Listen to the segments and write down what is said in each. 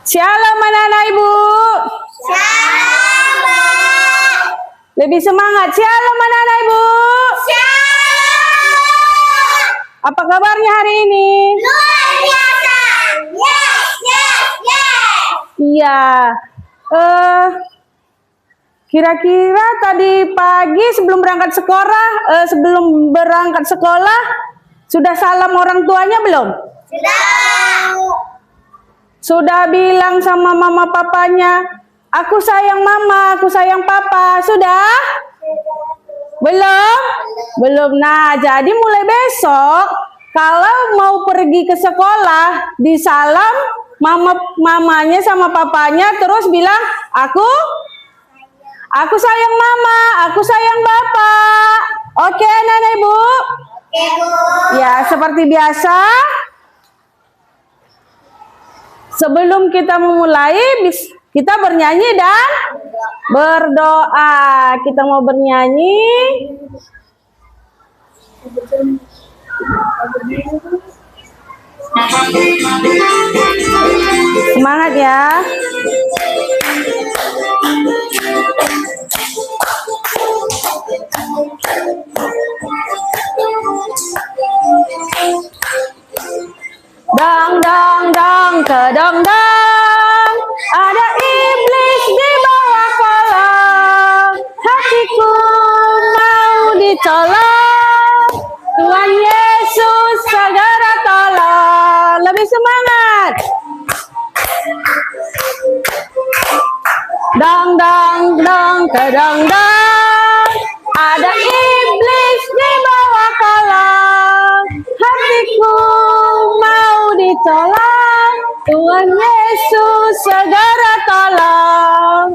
Shalom anak-anak ibu. Shalom. Lebih semangat. Shalom anak-anak ibu. Shalom. Apa kabarnya hari ini? Luar biasa. Yes, yes, yes. Iya. Kira-kira tadi pagi sebelum berangkat sekolah, sudah salam orang tuanya belum? Sudah. Sudah bilang sama mama papanya, aku sayang mama, aku sayang papa. Sudah? Belum? Belum. Nah, jadi mulai besok kalau mau pergi ke sekolah, disalam mamanya sama papanya, terus bilang, aku sayang mama, aku sayang bapak. Oke, anak-anak ibu? Oke, Bu. Ya, seperti biasa. Sebelum kita memulai, kita bernyanyi dan berdoa. Kita mau bernyanyi. Semangat ya. Dang dang dang kedang dang, ada iblis di bawah kolong, hatiku mau ditolong, Tuhan Yesus segera tolong. Lebih semangat. Dang dang dang kedang dang, ada iblis di bawah kolong, hatiku mau ditolong, Tuhan Yesus segera tolong.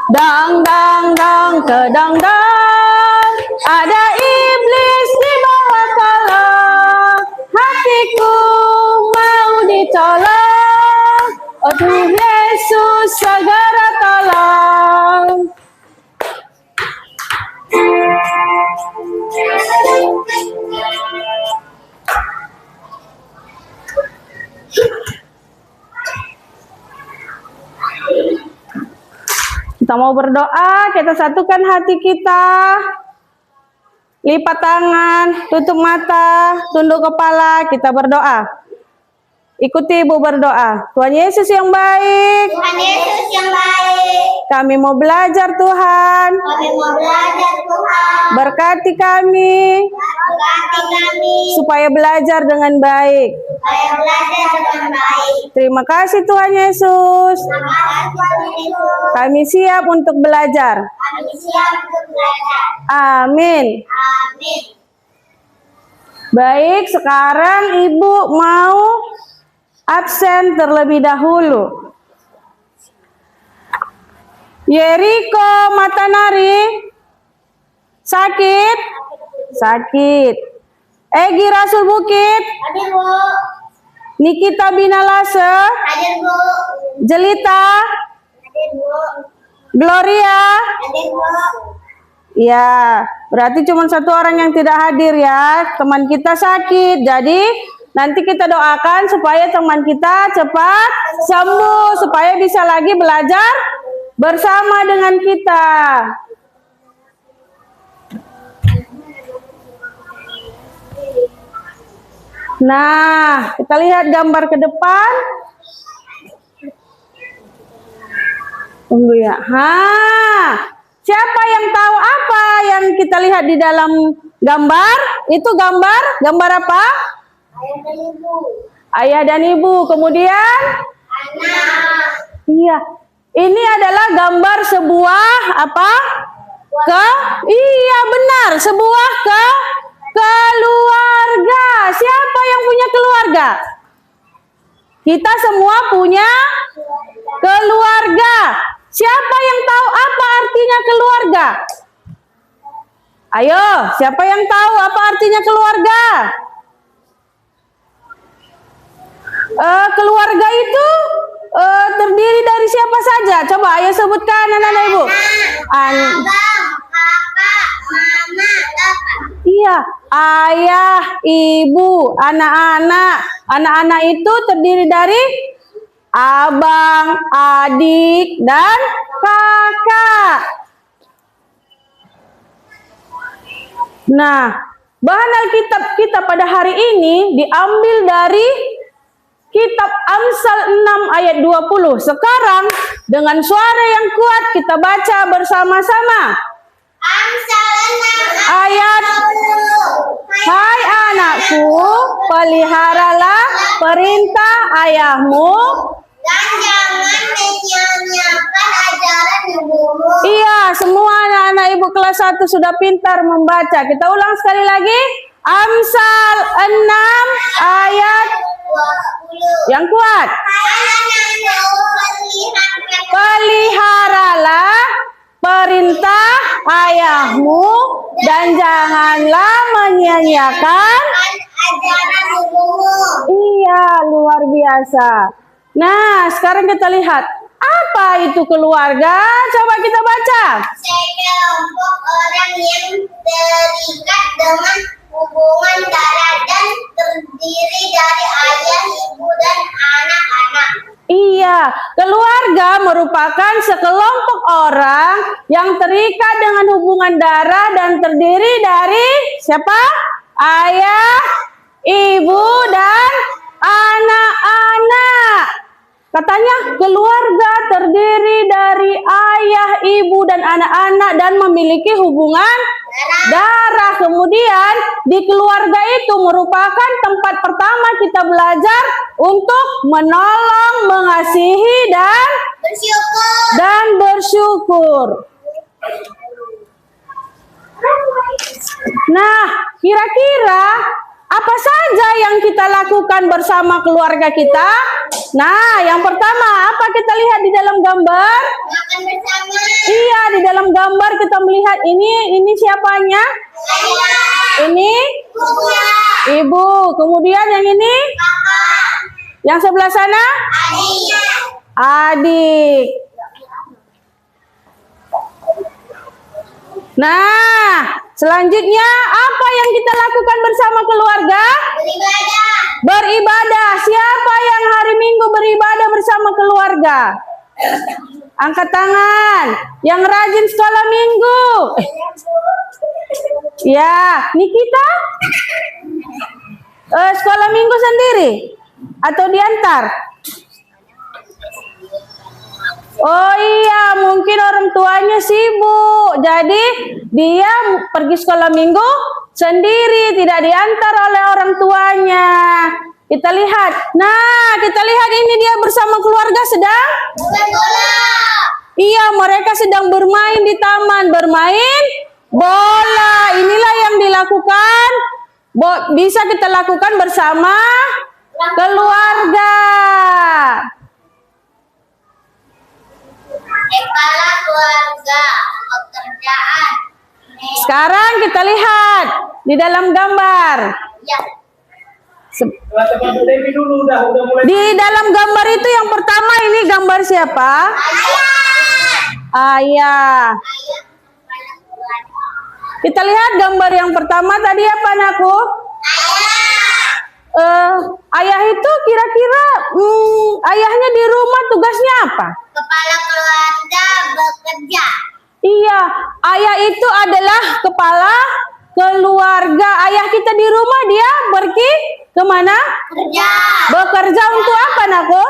Dang dang dang kedang dang, ada iblis di bawah kolong, hatiku mau ditolong, oh Tuhan Yesus segera tolong. Kita mau berdoa, kita satukan hati kita. Lipat tangan, tutup mata, tunduk kepala, kita berdoa. Ikuti ibu berdoa. Tuhan Yesus yang baik, Tuhan Yesus yang baik. kami mau belajar Tuhan. Kami mau belajar Tuhan. Berkati kami, Berkati kami. supaya belajar dengan baik. Supaya belajar dengan baik. Terima kasih Tuhan Yesus. Terima kasih Tuhan Yesus. Kami siap untuk belajar. Kami siap untuk belajar. Amin. Amin. Baik, sekarang ibu mau absen terlebih dahulu. Yeriko Matanari, sakit? Sakit. Egi Rasul Bukit, Hadir, Bu. Nikita Binalase, Hadir, Bu. Jelita, Hadir, Bu. Gloria. Hadir, Bu. Ya, berarti cuma satu orang yang tidak hadir ya. Teman kita sakit, jadi nanti kita doakan supaya teman kita cepat sembuh, supaya bisa lagi belajar bersama dengan kita. Nah, kita lihat gambar ke depan. Tunggu ya. Siapa yang tahu apa yang kita lihat di dalam gambar? Itu gambar apa? Ayah dan Ibu. Ayah dan ibu. Kemudian? Anak. Iya. Ini adalah gambar sebuah apa? Iya benar, sebuah keluarga. Siapa yang punya keluarga? Kita semua punya keluarga. Siapa yang tahu apa artinya keluarga? Ayo, siapa yang tahu apa artinya keluarga? Keluarga itu terdiri dari siapa saja? Coba ayo sebutkan anak-anak ibu. Abang, kakak, mama, bapak. Iya, ayah, ibu, anak-anak. Anak-anak itu terdiri dari abang, adik, dan kakak. Nah, bahan Alkitab kita pada hari ini diambil dari Kitab Amsal 6 ayat 20. Sekarang dengan suara yang kuat kita baca bersama-sama. Amsal 6 Ayat, hai anakku, peliharalah perintah ayahmu. dan jangan menyanyiakan ajaran ibumu. Iya, semua anak-anak ibu kelas 1 sudah pintar membaca. Kita ulang sekali lagi. Amsal 6 ayat 20. yang kuat. Peliharalah perintah ayahmu dan janganlah menyanyiakan. Ajaran ibumu. Iya, luar biasa. Nah, sekarang kita lihat apa itu keluarga. Coba kita baca. Sekelompok orang yang terikat dengan hubungan darah dan terdiri dari ayah, ibu, dan anak-anak. Iya, keluarga merupakan sekelompok orang yang terikat dengan hubungan darah dan terdiri dari siapa? Ayah, ibu, dan anak-anak. Katanya keluarga terdiri dari ayah, ibu, dan anak-anak dan memiliki hubungan darah. Kemudian di keluarga itu merupakan tempat pertama kita belajar untuk menolong, mengasihi, dan bersyukur. Nah, kira-kira apa saja yang kita lakukan bersama keluarga kita? Nah, yang pertama, apa kita lihat di dalam gambar? Makan bersama. Iya, di dalam gambar kita melihat ini siapanya? Ayah, Ini ibu, ibu. Kemudian yang ini? kakak, Yang sebelah sana? adik. Adik. Nah, selanjutnya apa yang kita lakukan bersama keluarga? Beribadah. Beribadah. Siapa yang hari Minggu beribadah bersama keluarga? Angkat tangan. Yang rajin sekolah Minggu. Ya, Nikita? Sekolah Minggu sendiri? Atau diantar? Oh iya, mungkin orang tuanya sibuk. Jadi dia pergi sekolah Minggu sendiri, tidak diantar oleh orang tuanya. Kita lihat. Nah, kita lihat ini dia bersama keluarga sedang. Bola. Iya, mereka sedang bermain di taman, bermain bola. Inilah yang dilakukan. Bisa kita lakukan bersama keluarga. Kepala keluarga, pekerjaan. Sekarang kita lihat di dalam gambar. Ya. Di dalam gambar itu yang pertama ini gambar siapa? Ayah. Ayah. Ayah, kepala keluarga. Kita lihat gambar yang pertama tadi apa anakku? Ayah itu kira-kira ayahnya di rumah tugasnya apa? Kepala keluarga bekerja. Iya, ayah itu adalah kepala keluarga. Ayah kita di rumah dia pergi kemana? Kerja. Bekerja untuk apa anakku?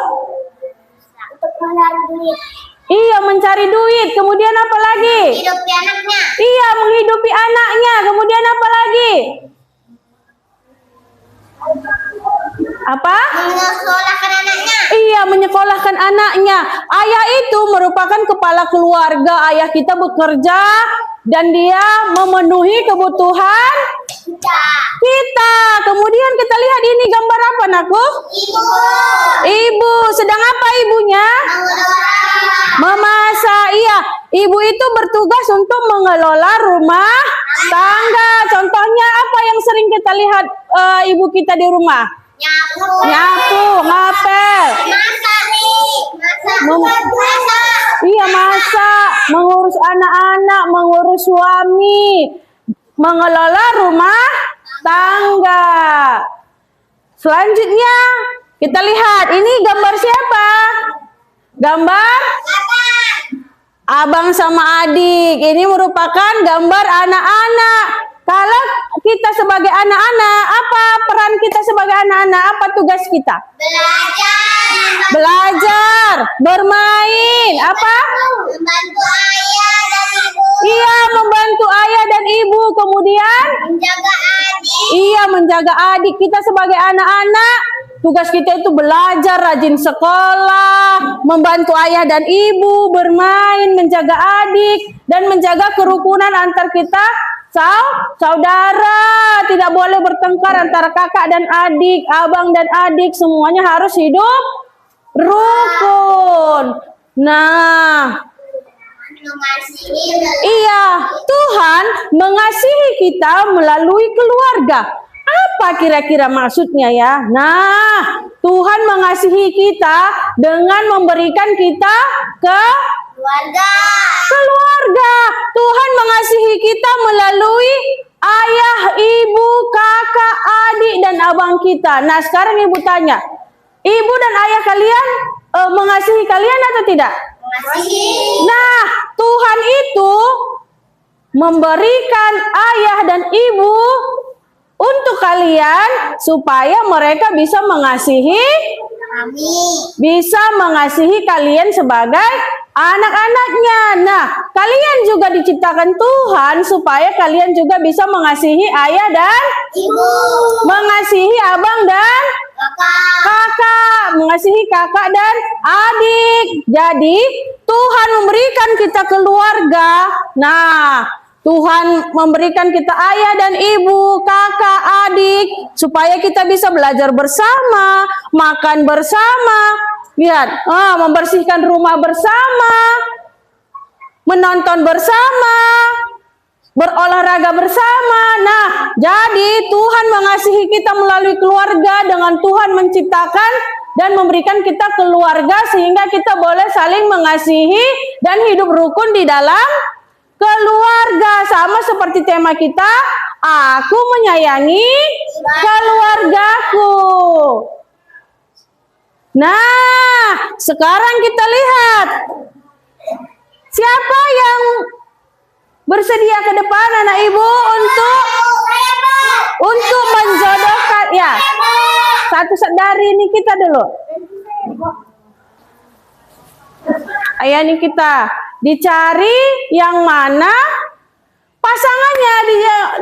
Untuk mencari duit. Iya, mencari duit. Kemudian apa lagi? Hidupi anaknya. Iya, menghidupi anaknya. Kemudian apa lagi? Apa? Menyekolahkan anaknya. Iya, menyekolahkan anaknya. Ayah itu merupakan kepala keluarga. Ayah kita bekerja dan dia memenuhi kebutuhan kita. Kemudian kita lihat ini gambar apa anakku? Ibu. Ibu. Sedang apa ibunya? Memasak. Iya, ibu itu bertugas untuk mengelola rumah tangga. kita lihat ibu kita di rumah? Nyapu. Nyapu, ngapel. Masak nih. Masak. Masak. Iya, masak, mengurus anak-anak, mengurus suami, mengelola rumah tangga. Selanjutnya kita lihat, ini gambar siapa? Gambar abang sama adik. Ini merupakan gambar anak-anak. Kalau kita sebagai anak-anak, apa peran kita sebagai anak-anak? Apa tugas kita? Belajar. Belajar, bermain, apa? Membantu ayah dan ibu. Iya, membantu ayah dan ibu. Kemudian, Menjaga adik. iya, menjaga adik. Kita sebagai anak-anak, tugas kita itu belajar, rajin sekolah, membantu ayah dan ibu, bermain, menjaga adik, dan menjaga kerukunan antar kita saudara. Tidak boleh bertengkar antara kakak dan adik, abang dan adik. Semuanya harus hidup rukun. Nah, Mengasihi. iya, Tuhan mengasihi kita melalui keluarga. Apa kira-kira maksudnya ya? Nah, Tuhan mengasihi kita dengan memberikan kita ke keluarga. Tuhan mengasihi kita melalui ayah, ibu, kakak, adik, dan abang kita. Nah, sekarang ibu tanya, ibu dan ayah kalian mengasihi kalian atau tidak? Mengasihi. Nah, Tuhan itu memberikan ayah dan ibu untuk kalian supaya mereka bisa mengasihi kalian sebagai anak-anaknya. Nah, kalian juga diciptakan Tuhan supaya kalian juga bisa mengasihi ayah dan Ibu. mengasihi abang dan kakak, mengasihi kakak dan adik. Jadi, Tuhan memberikan kita keluarga. Nah, Tuhan memberikan kita ayah dan ibu, kakak, adik, supaya kita bisa belajar bersama, makan bersama, lihat, membersihkan rumah bersama, menonton bersama, berolahraga bersama. Nah, jadi Tuhan mengasihi kita melalui keluarga dengan Tuhan menciptakan dan memberikan kita keluarga sehingga kita boleh saling mengasihi dan hidup rukun di dalam keluarga. Sama seperti tema kita, aku menyayangi keluargaku. Nah, sekarang kita lihat siapa yang bersedia ke depan anak ibu untuk menjodohkan ya. Satu dari ini kita dulu. Ayah ini kita dicari yang mana pasangannya,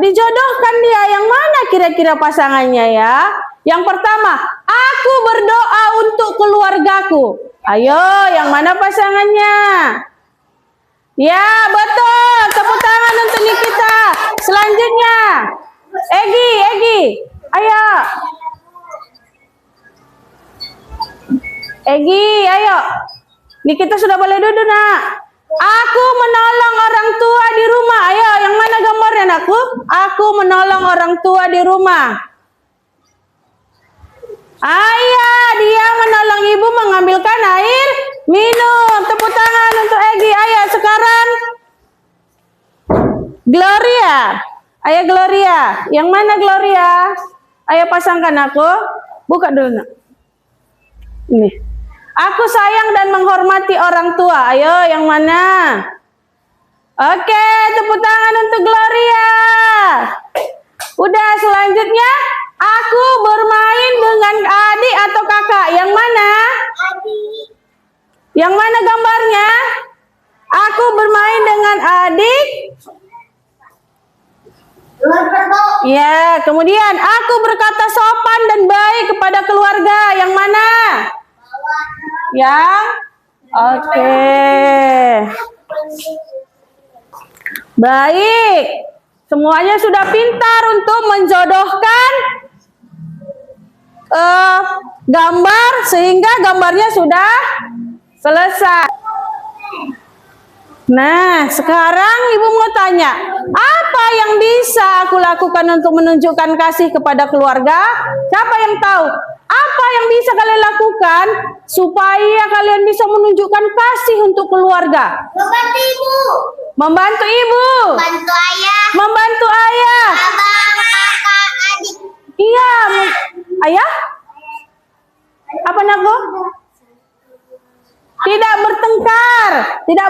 dijodohkan dia yang mana kira-kira pasangannya ya. Yang pertama, aku berdoa untuk keluargaku. Ayo, yang mana pasangannya? Ya, betul. Tepuk tangan untuk Nikita. Selanjutnya, Egi. Ayo. Egi, ayo. Nikita sudah boleh duduk, Nak. Aku menolong orang tua di rumah. Ayo, yang mana gambarnya, Nakku? Aku menolong orang tua di rumah. Ayah, dia menolong ibu mengambilkan air minum. Tepuk tangan untuk Egi. Ayo, sekarang Gloria. Ayo, Gloria. Yang mana Gloria? Ayo, pasangkan aku. Buka dulu, Nak. Ini. Aku sayang dan menghormati orang tua. Ayo, yang mana? Oke, tepuk tangan untuk Gloria. Udah, selanjutnya aku bermain dengan adik atau kakak. Yang mana? Adik. Yang mana gambarnya? Aku bermain dengan adik. Ya, kemudian aku berkata sopan dan baik kepada keluarga. Yang mana? Yang oke. Baik. Semuanya sudah pintar untuk menjodohkan gambar sehingga gambarnya sudah selesai. Nah, sekarang ibu mau tanya, apa yang bisa bisa aku lakukan untuk menunjukkan kasih kepada keluarga? Siapa yang tahu? Apa yang bisa kalian lakukan supaya kalian bisa menunjukkan kasih untuk keluarga? Membantu ibu. Membantu ibu, Bantu ayah. membantu ayah. Abang, kakak, adik. Iya, ayah? Apa nago? Tidak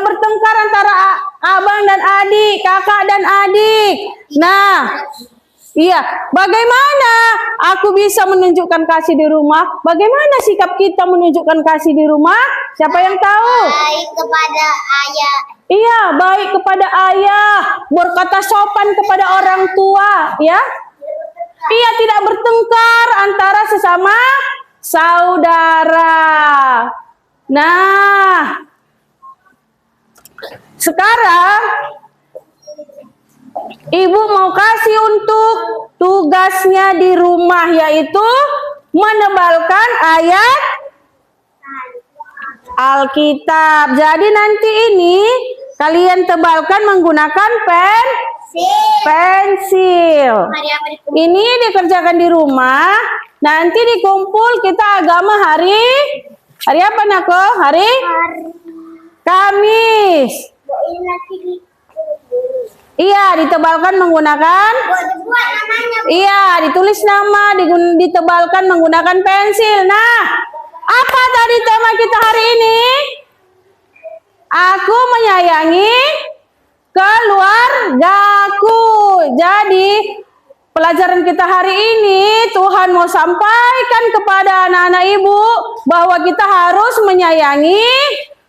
bertengkar antara abang dan adik, kakak dan adik. Nah, iya, bagaimana aku bisa menunjukkan kasih di rumah? Bagaimana sikap kita menunjukkan kasih di rumah? Siapa yang tahu? Baik kepada ayah. Iya, baik kepada ayah, berkata sopan kepada orang tua, ya. Iya, tidak bertengkar antara sesama saudara. Nah, sekarang ibu mau kasih untuk tugasnya di rumah, yaitu menebalkan ayat Alkitab. Jadi nanti ini kalian tebalkan menggunakan pensil. Mari apa Ini dikerjakan di rumah. Nanti dikumpul kita agama hari apa nako? Hari Kamis. Iya, ditebalkan menggunakan. Buat namanya. Iya, ditulis nama, ditebalkan menggunakan pensil. Nah, apa tadi tema kita hari ini? Aku menyayangi keluargaku. Jadi, pelajaran kita hari ini Tuhan mau sampaikan kepada anak-anak ibu bahwa kita harus menyayangi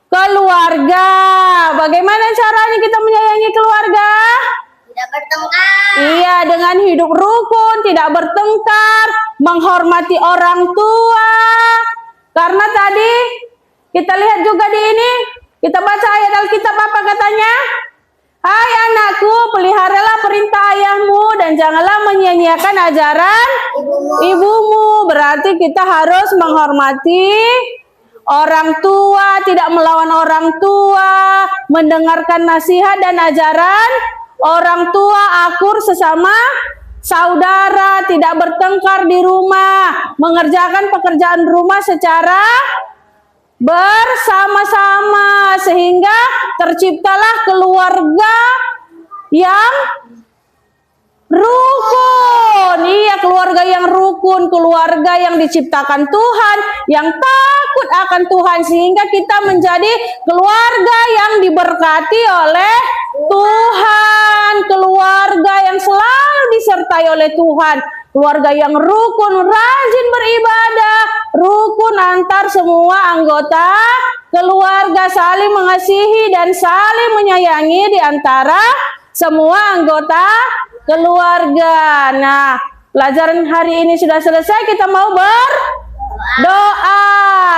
keluarga. Bagaimana caranya kita menyayangi keluarga? Tidak bertengkar. Iya, dengan hidup rukun, tidak bertengkar, menghormati orang tua. Karena tadi kita lihat juga di ini, kita baca ayat Alkitab apa katanya? Hai anakku, peliharalah perintah ayahmu dan janganlah menyia-nyiakan ajaran ibumu. Berarti kita harus menghormati orang tua, tidak melawan orang tua, mendengarkan nasihat dan ajaran orang tua, akur sesama saudara, tidak bertengkar di rumah, mengerjakan pekerjaan rumah secara bersama-sama sehingga terciptalah keluarga yang rukun. Iya, keluarga yang rukun, keluarga yang diciptakan Tuhan, yang takut akan Tuhan sehingga kita menjadi keluarga yang diberkati oleh Tuhan, keluarga yang selalu disertai oleh Tuhan, keluarga yang rukun, rajin beribadah, rukun antar semua anggota keluarga, saling mengasihi dan saling menyayangi di antara semua anggota keluarga. Nah, pelajaran hari ini sudah selesai, kita mau berdoa.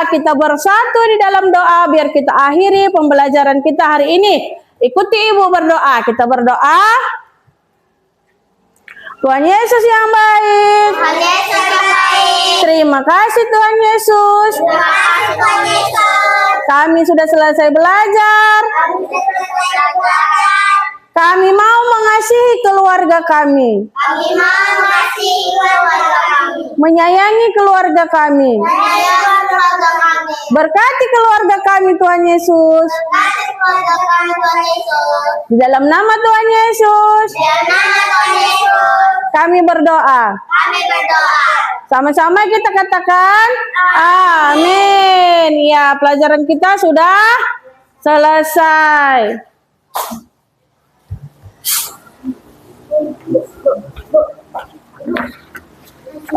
Kita bersatu di dalam doa biar kita akhiri pembelajaran kita hari ini. Ikuti ibu berdoa. Kita berdoa. Tuhan Yesus yang baik. Tuhan Yesus yang baik. Terima kasih Tuhan Yesus. Terima kasih Tuhan Yesus. Kami sudah selesai belajar. Kami sudah belajar. Kami mau mengasihi keluarga kami. Kami mau mengasihi keluarga kami. Menyayangi keluarga kami. Menyayangi keluarga kami. Berkati keluarga kami Tuhan Yesus. Berkati keluarga kami Tuhan Yesus. Di dalam nama Tuhan Yesus. Dalam nama Tuhan Yesus. Kami berdoa. Kami berdoa. Sama-sama kita katakan amin. Ya, pelajaran kita sudah selesai.